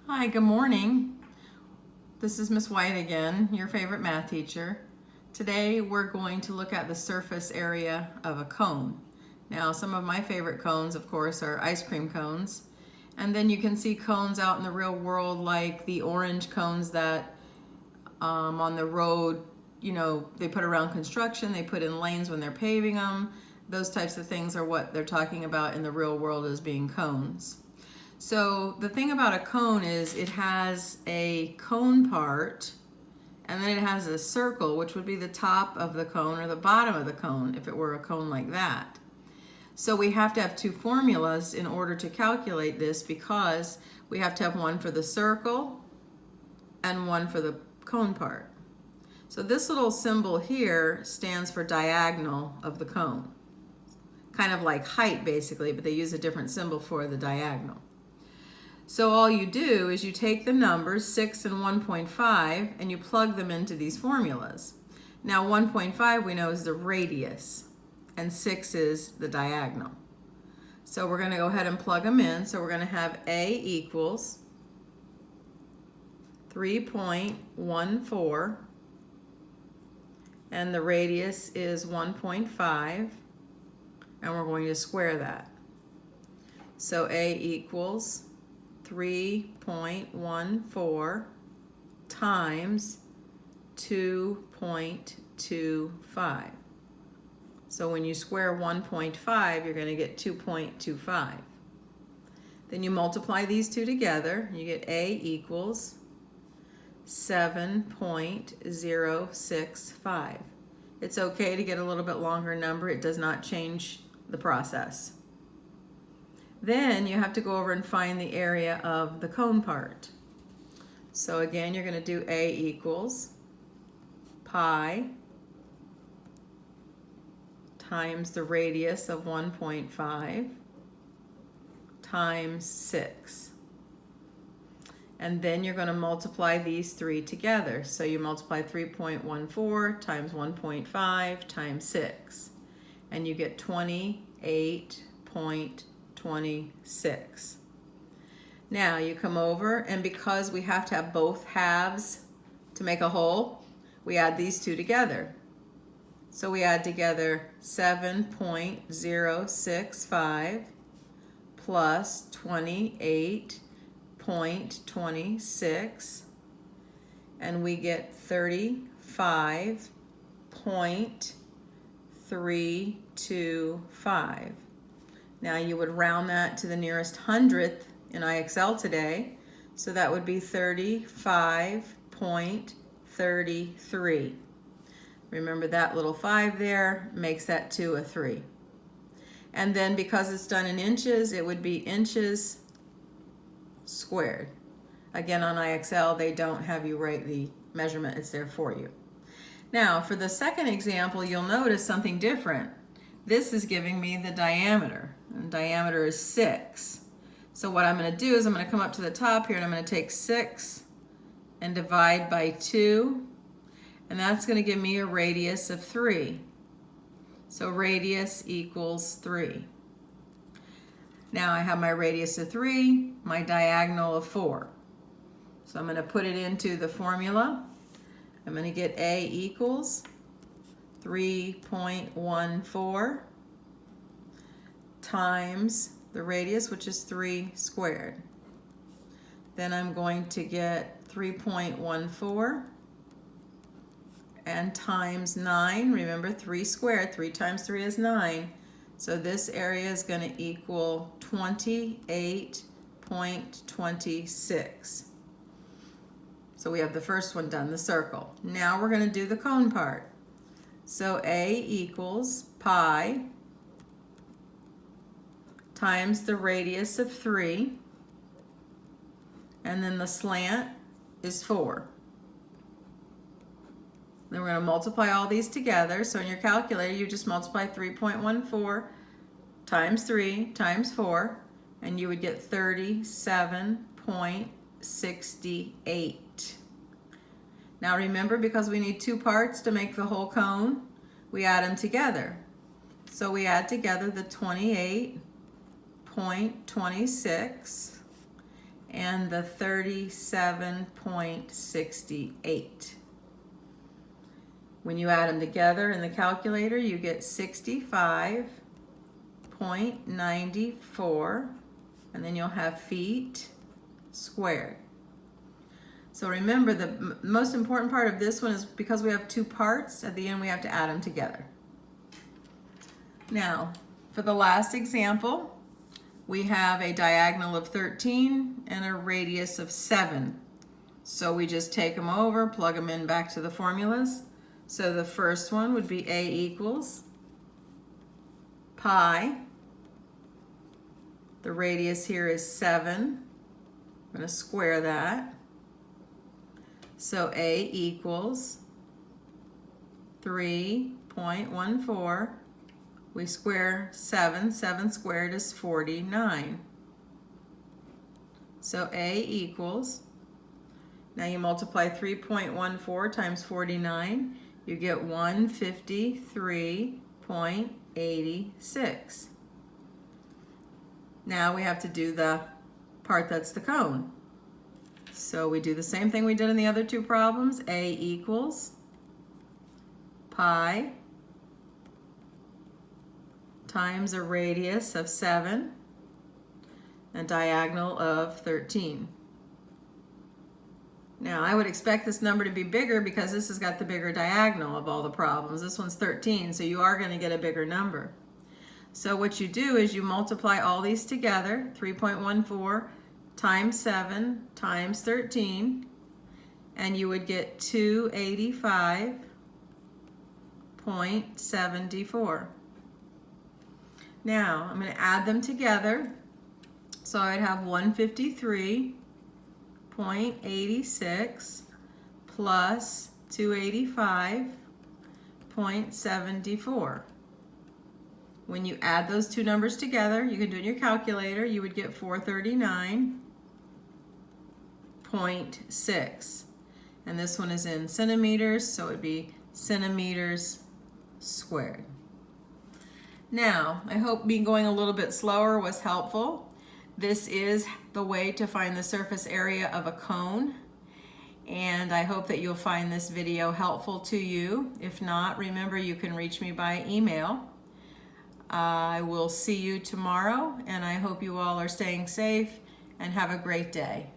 Hi, good morning. This is Miss White again, your favorite math teacher. Today we're going to look at the surface area of a cone. Now, some of my favorite cones, of course, are ice cream cones. And then you can see cones out in the real world like the orange cones that on the road, they put around construction, they put in lanes when they're paving them. Those types of things are what they're talking about in the real world as being cones. So the thing about a cone is it has a cone part, and then it has a circle, which would be the top of the cone or the bottom of the cone if it were a cone like that. So we have to have two formulas in order to calculate this, because we have to have one for the circle and one for the cone part. So this little symbol here stands for diagonal of the cone. Kind of like height basically, but they use a different symbol for the diagonal. So all you do is you take the numbers 6 and 1.5 and you plug them into these formulas. Now 1.5 we know is the radius and 6 is the diagonal. So we're going to go ahead and plug them in. So we're going to have A equals 3.14 and the radius is 1.5, and we're going to square that. So A equals 3.14 times 2.25. So when you square 1.5, you're going to get 2.25. Then you multiply these two together, you get A equals 7.065. It's okay to get a little bit longer number. It does not change the process. Then you have to go over and find the area of the cone part. So again, you're going to do A equals pi times the radius of 1.5 times 6. And then you're going to multiply these three together. So you multiply 3.14 times 1.5 times 6. And you get 28.26. Now you come over, and because we have to have both halves to make a whole, we add these two together. So we add together 7.065 plus 28.26, and we get 35.325. Now you would round that to the nearest hundredth in IXL today, so that would be 35.33. Remember that little 5 there makes that 2 a 3. And then because it's done in inches, it would be inches squared. Again, on IXL, they don't have you write the measurement, it's there for you. Now, for the second example, you'll notice something different. This is giving me the diameter, and diameter is 6. So what I'm going to do is I'm going to come up to the top here, and I'm going to take 6 and divide by 2, and that's going to give me a radius of 3. So radius equals 3. Now I have my radius of 3, my diagonal of 4. So I'm going to put it into the formula. I'm going to get A equals 3.14 times the radius, which is 3 squared. Then I'm going to get 3.14 and times 9. Remember, 3 squared, 3 times 3 is 9. So this area is going to equal 28.26. So we have the first one done, the circle. Now we're going to do the cone part. So A equals pi times the radius of 3, and then the slant is 4. Then we're going to multiply all these together. So in your calculator, you just multiply 3.14 times 3 times 4, and you would get 37.68. Now remember, because we need two parts to make the whole cone, we add them together. So we add together the 28.26 and the 37.68. When you add them together in the calculator, you get 65.94, and then you'll have feet squared. So remember, the most important part of this one is because we have two parts, at the end we have to add them together. Now, for the last example, we have a diagonal of 13 and a radius of 7. So we just take them over, plug them in back to the formulas. So the first one would be A equals pi. The radius here is 7. I'm going to square that. So A equals 3.14. We square 7. 7 squared is 49. So A equals, now you multiply 3.14 times 49, you get 153.86. Now we have to do the part that's the cone. So we do the same thing we did in the other two problems. A equals pi times a radius of 7 and diagonal of 13. Now I would expect this number to be bigger because this has got the bigger diagonal of all the problems. This one's 13, so you are going to get a bigger number. So what you do is you multiply all these together, 3.14 times 7 times 13, and you would get 285.74. Now I'm going to add them together. So I'd have 153.86 plus 285.74. When you add those two numbers together, you can do it in your calculator, you would get 439.6. And this one is in centimeters, so it would be centimeters squared. Now, I hope me going a little bit slower was helpful. This is the way to find the surface area of a cone. And I hope that you'll find this video helpful to you. If not, remember you can reach me by email. I will see you tomorrow, and I hope you all are staying safe and have a great day.